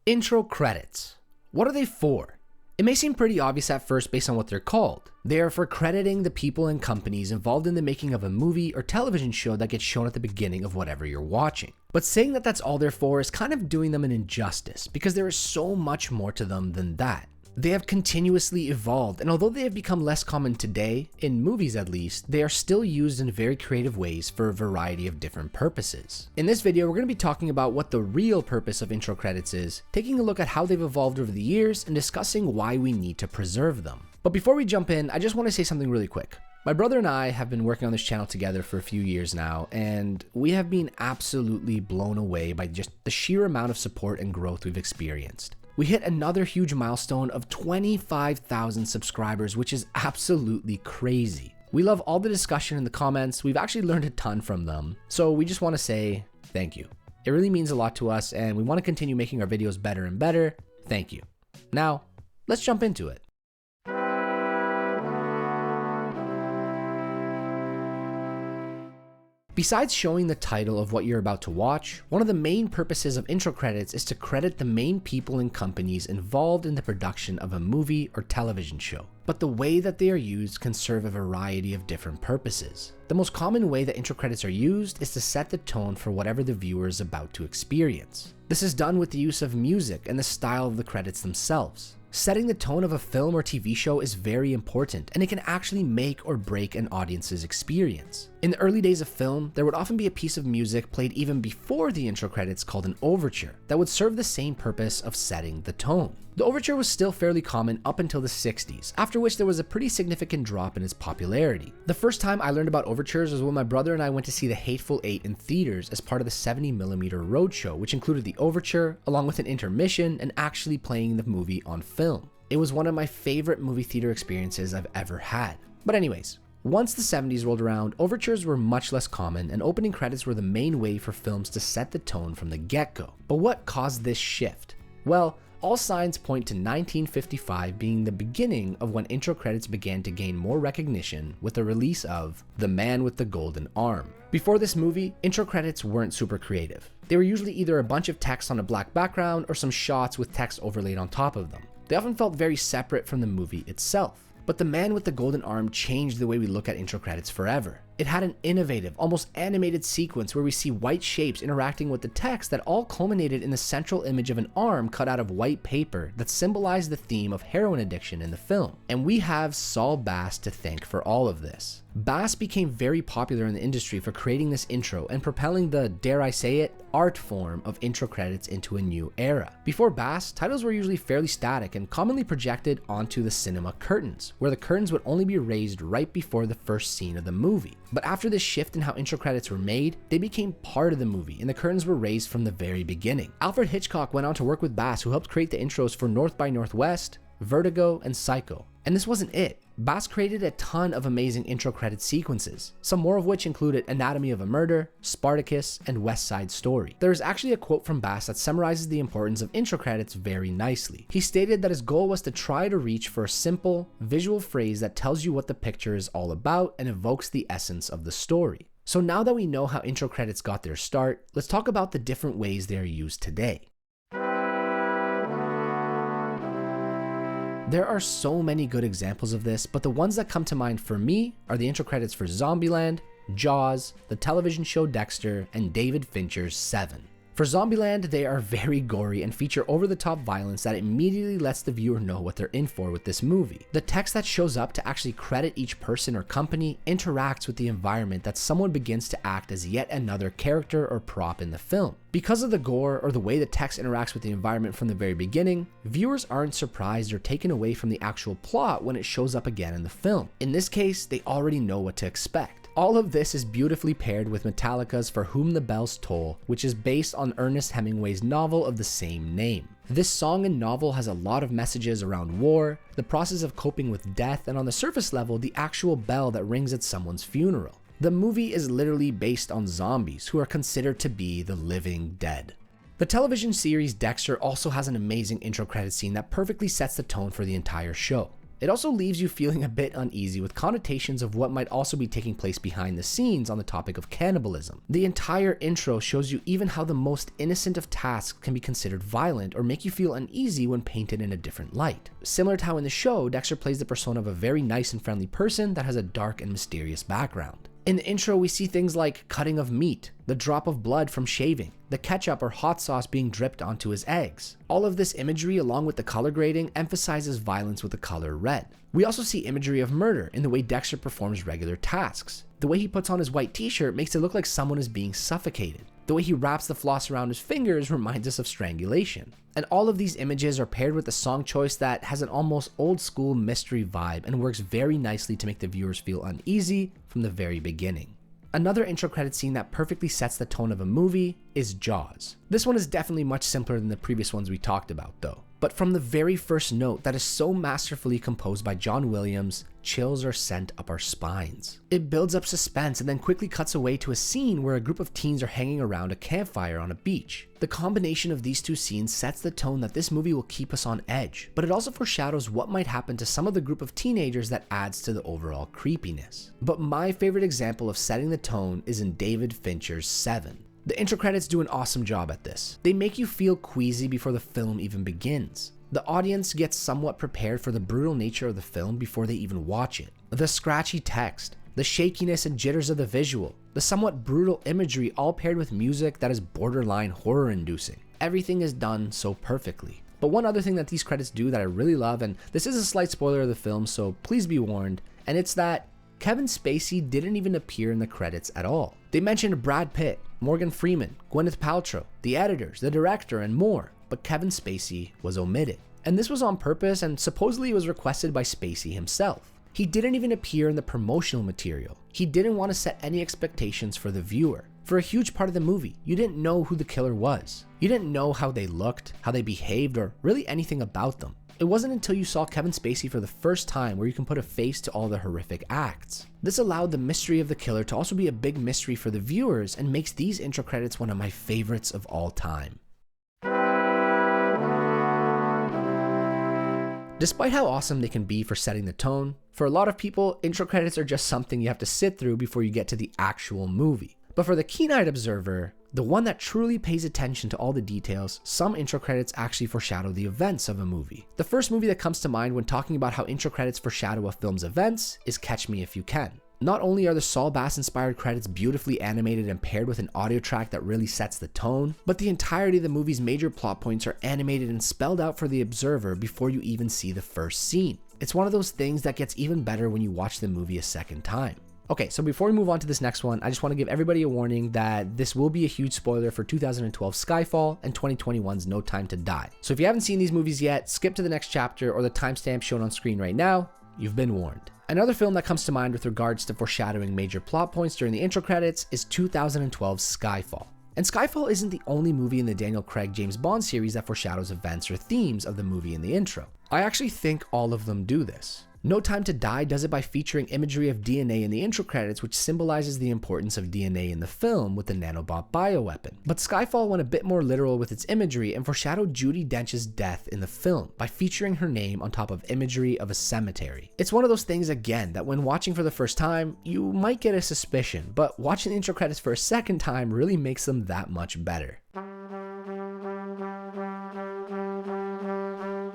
Intro credits. What are they for? It may seem pretty obvious at first based on what they're called. They are for crediting the people and companies involved in the making of a movie or television show that gets shown at the beginning of whatever you're watching. But saying that that's all they're for is kind of doing them an injustice, because there is so much more to them than that. They have continuously evolved, and although they have become less common today, in movies at least, they are still used in very creative ways for a variety of different purposes. In this video, we're going to be talking about what the real purpose of intro credits is, taking a look at how they've evolved over the years, and discussing why we need to preserve them. But before we jump in, I just want to say something really quick. My brother and I have been working on this channel together for a few years now, and we have been absolutely blown away by just the sheer amount of support and growth we've experienced. We hit another huge milestone of 25,000 subscribers, which is absolutely crazy. We love all the discussion in the comments. We've actually learned a ton from them. So we just want to say thank you. It really means a lot to us, and we want to continue making our videos better and better. Thank you. Now, let's jump into it. Besides showing the title of what you're about to watch, one of the main purposes of intro credits is to credit the main people and companies involved in the production of a movie or television show. But the way that they are used can serve a variety of different purposes. The most common way that intro credits are used is to set the tone for whatever the viewer is about to experience. This is done with the use of music and the style of the credits themselves. Setting the tone of a film or TV show is very important, and it can actually make or break an audience's experience. In the early days of film, there would often be a piece of music played even before the intro credits called an overture that would serve the same purpose of setting the tone. The overture was still fairly common up until the 60s, after which there was a pretty significant drop in its popularity. The first time I learned about overtures was when my brother and I went to see The Hateful Eight in theaters as part of the 70mm roadshow, which included the overture, along with an intermission and actually playing the movie on film. It was one of my favorite movie theater experiences I've ever had. But anyways, once the 70s rolled around, overtures were much less common, and opening credits were the main way for films to set the tone from the get-go. But what caused this shift? Well, all signs point to 1955 being the beginning of when intro credits began to gain more recognition with the release of The Man with the Golden Arm. Before this movie, intro credits weren't super creative. They were usually either a bunch of text on a black background or some shots with text overlaid on top of them. They often felt very separate from the movie itself. But The Man with the Golden Arm changed the way we look at intro credits forever. It had an innovative, almost animated sequence where we see white shapes interacting with the text that all culminated in the central image of an arm cut out of white paper that symbolized the theme of heroin addiction in the film. And we have Saul Bass to thank for all of this. Bass became very popular in the industry for creating this intro and propelling the, dare I say it, art form of intro credits into a new era. Before Bass, titles were usually fairly static and commonly projected onto the cinema curtains, where the curtains would only be raised right before the first scene of the movie. But after this shift in how intro credits were made, they became part of the movie and the curtains were raised from the very beginning. Alfred Hitchcock went on to work with Bass, who helped create the intros for North by Northwest, Vertigo, and Psycho. And this wasn't it. Bass created a ton of amazing intro credit sequences, some more of which included Anatomy of a Murder, Spartacus, and West Side Story. There is actually a quote from Bass that summarizes the importance of intro credits very nicely. He stated that his goal was to try to reach for a simple, visual phrase that tells you what the picture is all about and evokes the essence of the story. So now that we know how intro credits got their start, let's talk about the different ways they are used today. There are so many good examples of this, but the ones that come to mind for me are the intro credits for Zombieland, Jaws, the television show Dexter, and David Fincher's Seven. For Zombieland, they are very gory and feature over-the-top violence that immediately lets the viewer know what they're in for with this movie. The text that shows up to actually credit each person or company interacts with the environment that someone begins to act as yet another character or prop in the film. Because of the gore or the way the text interacts with the environment from the very beginning, viewers aren't surprised or taken away from the actual plot when it shows up again in the film. In this case, they already know what to expect. All of this is beautifully paired with Metallica's For Whom the Bells Toll, which is based on Ernest Hemingway's novel of the same name. This song and novel has a lot of messages around war, the process of coping with death, and on the surface level, the actual bell that rings at someone's funeral. The movie is literally based on zombies who are considered to be the living dead. The television series Dexter also has an amazing intro credit scene that perfectly sets the tone for the entire show. It also leaves you feeling a bit uneasy with connotations of what might also be taking place behind the scenes on the topic of cannibalism. The entire intro shows you even how the most innocent of tasks can be considered violent or make you feel uneasy when painted in a different light. Similar to how in the show, Dexter plays the persona of a very nice and friendly person that has a dark and mysterious background. In the intro, we see things like cutting of meat, the drop of blood from shaving, the ketchup or hot sauce being dripped onto his eggs. All of this imagery, along with the color grading, emphasizes violence with the color red. We also see imagery of murder in the way Dexter performs regular tasks. The way he puts on his white t-shirt makes it look like someone is being suffocated. The way he wraps the floss around his fingers reminds us of strangulation. And all of these images are paired with a song choice that has an almost old school mystery vibe and works very nicely to make the viewers feel uneasy from the very beginning. Another intro credit scene that perfectly sets the tone of a movie is Jaws. This one is definitely much simpler than the previous ones we talked about though. But from the very first note that is so masterfully composed by John Williams, chills are sent up our spines. It builds up suspense and then quickly cuts away to a scene where a group of teens are hanging around a campfire on a beach. The combination of these two scenes sets the tone that this movie will keep us on edge, but it also foreshadows what might happen to some of the group of teenagers that adds to the overall creepiness. But my favorite example of setting the tone is in David Fincher's Seven. The intro credits do an awesome job at this. They make you feel queasy before the film even begins. The audience gets somewhat prepared for the brutal nature of the film before they even watch it. The scratchy text, the shakiness and jitters of the visual, the somewhat brutal imagery all paired with music that is borderline horror-inducing. Everything is done so perfectly. But one other thing that these credits do that I really love, and this is a slight spoiler of the film, so please be warned, and it's that Kevin Spacey didn't even appear in the credits at all. They mentioned Brad Pitt, Morgan Freeman, Gwyneth Paltrow, the editors, the director, and more, but Kevin Spacey was omitted. And this was on purpose and supposedly was requested by Spacey himself. He didn't even appear in the promotional material. He didn't want to set any expectations for the viewer. For a huge part of the movie, you didn't know who the killer was. You didn't know how they looked, how they behaved, or really anything about them. It wasn't until you saw Kevin Spacey for the first time where you can put a face to all the horrific acts. This allowed the mystery of the killer to also be a big mystery for the viewers and makes these intro credits one of my favorites of all time. Despite how awesome they can be for setting the tone, for a lot of people, intro credits are just something you have to sit through before you get to the actual movie. But for the keen-eyed observer, the one that truly pays attention to all the details, some intro credits actually foreshadow the events of a movie. The first movie that comes to mind when talking about how intro credits foreshadow a film's events is Catch Me If You Can. Not only are the Saul Bass-inspired credits beautifully animated and paired with an audio track that really sets the tone, but the entirety of the movie's major plot points are animated and spelled out for the observer before you even see the first scene. It's one of those things that gets even better when you watch the movie a second time. Okay, so before we move on to this next one, I just want to give everybody a warning that this will be a huge spoiler for 2012's Skyfall and 2021's No Time to Die. So if you haven't seen these movies yet, skip to the next chapter or the timestamp shown on screen right now. You've been warned. Another film that comes to mind with regards to foreshadowing major plot points during the intro credits is 2012's Skyfall. And Skyfall isn't the only movie in the Daniel Craig James Bond series that foreshadows events or themes of the movie in the intro. I actually think all of them do this. No Time to Die does it by featuring imagery of DNA in the intro credits, which symbolizes the importance of DNA in the film with the nanobot bioweapon. But Skyfall went a bit more literal with its imagery and foreshadowed Judi Dench's death in the film by featuring her name on top of imagery of a cemetery. It's one of those things, again, that when watching for the first time, you might get a suspicion, but watching the intro credits for a second time really makes them that much better.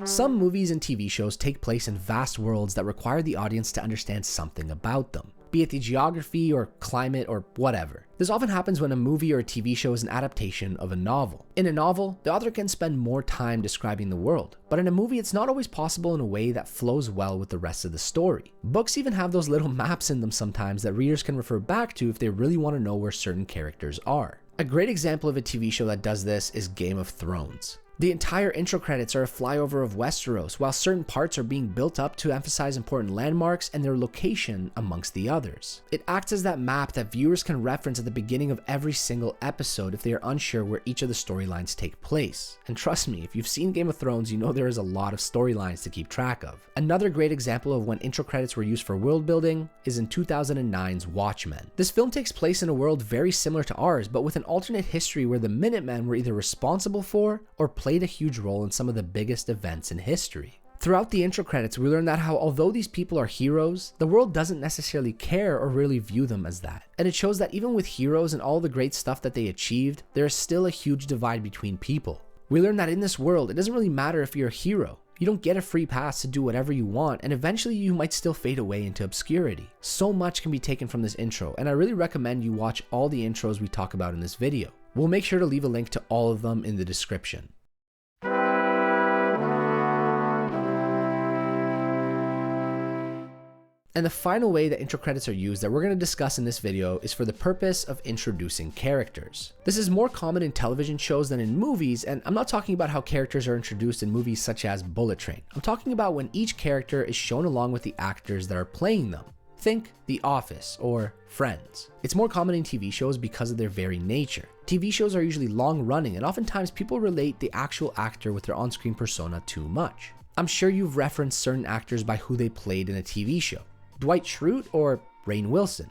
Some movies and TV shows take place in vast worlds that require the audience to understand something about them, be it the geography or climate or whatever. This often happens when a movie or a TV show is an adaptation of a novel. In a novel, the author can spend more time describing the world, but in a movie it's not always possible in a way that flows well with the rest of the story. Books even have those little maps in them sometimes that readers can refer back to if they really want to know where certain characters are. A great example of a TV show that does this is Game of Thrones. The entire intro credits are a flyover of Westeros, while certain parts are being built up to emphasize important landmarks and their location amongst the others. It acts as that map that viewers can reference at the beginning of every single episode if they are unsure where each of the storylines take place. And trust me, if you've seen Game of Thrones, you know there is a lot of storylines to keep track of. Another great example of when intro credits were used for world building is in 2009's Watchmen. This film takes place in a world very similar to ours, but with an alternate history where the Minutemen were either responsible for or played a huge role in some of the biggest events in history. Throughout the intro credits, we learn that how although these people are heroes, the world doesn't necessarily care or really view them as that. And it shows that even with heroes and all the great stuff that they achieved, there is still a huge divide between people. We learn that in this world, it doesn't really matter if you're a hero. You don't get a free pass to do whatever you want, and eventually you might still fade away into obscurity. So much can be taken from this intro, and I really recommend you watch all the intros we talk about in this video. We'll make sure to leave a link to all of them in the description. And the final way that intro credits are used that we're going to discuss in this video is for the purpose of introducing characters. This is more common in television shows than in movies, and I'm not talking about how characters are introduced in movies such as Bullet Train. I'm talking about when each character is shown along with the actors that are playing them. Think The Office or Friends. It's more common in TV shows because of their very nature. TV shows are usually long running, and oftentimes people relate the actual actor with their on-screen persona too much. I'm sure you've referenced certain actors by who they played in a TV show. Dwight Schrute or Rainn Wilson?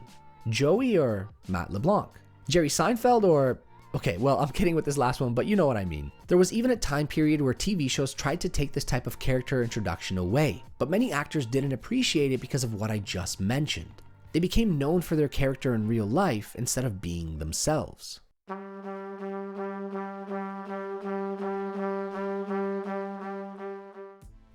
Joey or Matt LeBlanc? Jerry Seinfeld or... Okay, well, I'm kidding with this last one, but you know what I mean. There was even a time period where TV shows tried to take this type of character introduction away, but many actors didn't appreciate it because of what I just mentioned. They became known for their character in real life instead of being themselves.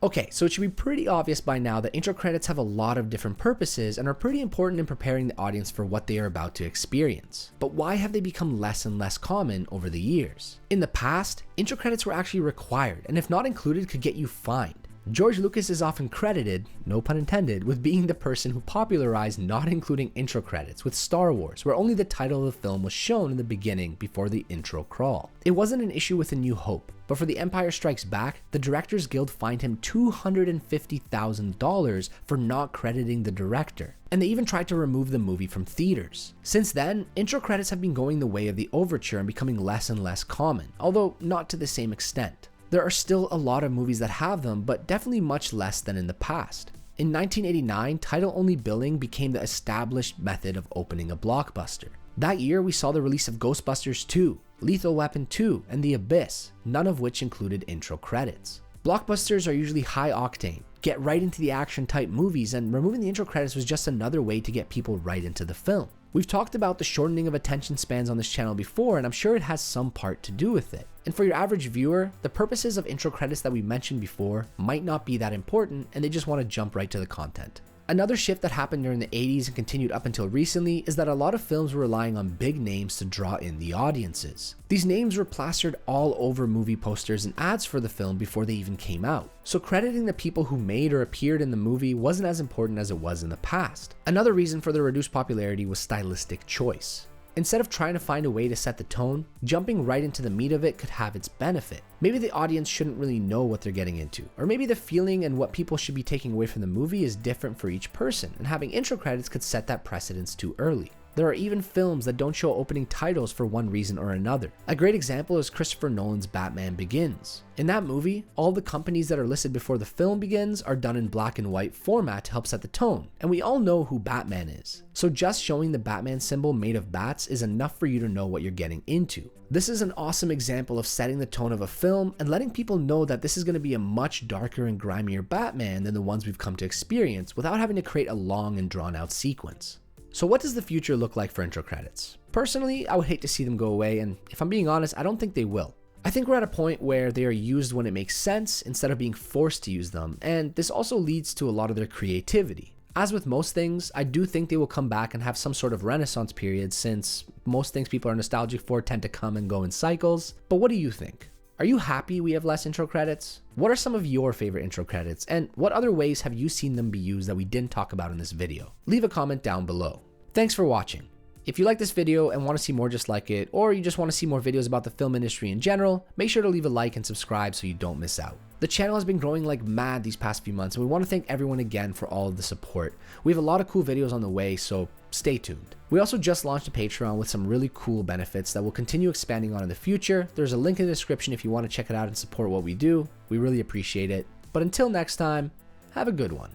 Okay, so it should be pretty obvious by now that intro credits have a lot of different purposes and are pretty important in preparing the audience for what they are about to experience. But why have they become less and less common over the years? In the past, intro credits were actually required, and if not included, could get you fined. George Lucas is often credited, no pun intended, with being the person who popularized not including intro credits with Star Wars, where only the title of the film was shown in the beginning before the intro crawl. It wasn't an issue with A New Hope, but for The Empire Strikes Back, the Directors Guild fined him $250,000 for not crediting the director, and they even tried to remove the movie from theaters. Since then, intro credits have been going the way of the overture and becoming less and less common, although not to the same extent. There are still a lot of movies that have them, but definitely much less than in the past. In 1989, title-only billing became the established method of opening a blockbuster. That year, we saw the release of Ghostbusters 2, Lethal Weapon 2, and The Abyss, none of which included intro credits. Blockbusters are usually high-octane, get right into the action type movies, and removing the intro credits was just another way to get people right into the film. We've talked about the shortening of attention spans on this channel before, and I'm sure it has some part to do with it. And for your average viewer, the purposes of intro credits that we mentioned before might not be that important, and they just want to jump right to the content. Another shift that happened during the 80s and continued up until recently is that a lot of films were relying on big names to draw in the audiences. These names were plastered all over movie posters and ads for the film before they even came out. So crediting the people who made or appeared in the movie wasn't as important as it was in the past. Another reason for the reduced popularity was stylistic choice. Instead of trying to find a way to set the tone, jumping right into the meat of it could have its benefit. Maybe the audience shouldn't really know what they're getting into, or maybe the feeling and what people should be taking away from the movie is different for each person, and having intro credits could set that precedence too early. There are even films that don't show opening titles for one reason or another. A great example is Christopher Nolan's Batman Begins. In that movie, all the companies that are listed before the film begins are done in black and white format to help set the tone, and we all know who Batman is. So just showing the Batman symbol made of bats is enough for you to know what you're getting into. This is an awesome example of setting the tone of a film and letting people know that this is going to be a much darker and grimier Batman than the ones we've come to experience without having to create a long and drawn out sequence. So what does the future look like for intro credits? Personally, I would hate to see them go away, and if I'm being honest, I don't think they will. I think we're at a point where they are used when it makes sense instead of being forced to use them, and this also leads to a lot of their creativity. As with most things, I do think they will come back and have some sort of renaissance period, since most things people are nostalgic for tend to come and go in cycles. But what do you think? Are you happy we have less intro credits? What are some of your favorite intro credits, and what other ways have you seen them be used that we didn't talk about in this video? Leave a comment down below. Thanks for watching. If you like this video and want to see more just like it, or you just want to see more videos about the film industry in general, make sure to leave a like and subscribe so you don't miss out. The channel has been growing like mad these past few months, and we want to thank everyone again for all of the support. We have a lot of cool videos on the way, so stay tuned. We also just launched a Patreon with some really cool benefits that we'll continue expanding on in the future. There's a link in the description if you want to check it out and support what we do. We really appreciate it. But until next time, have a good one.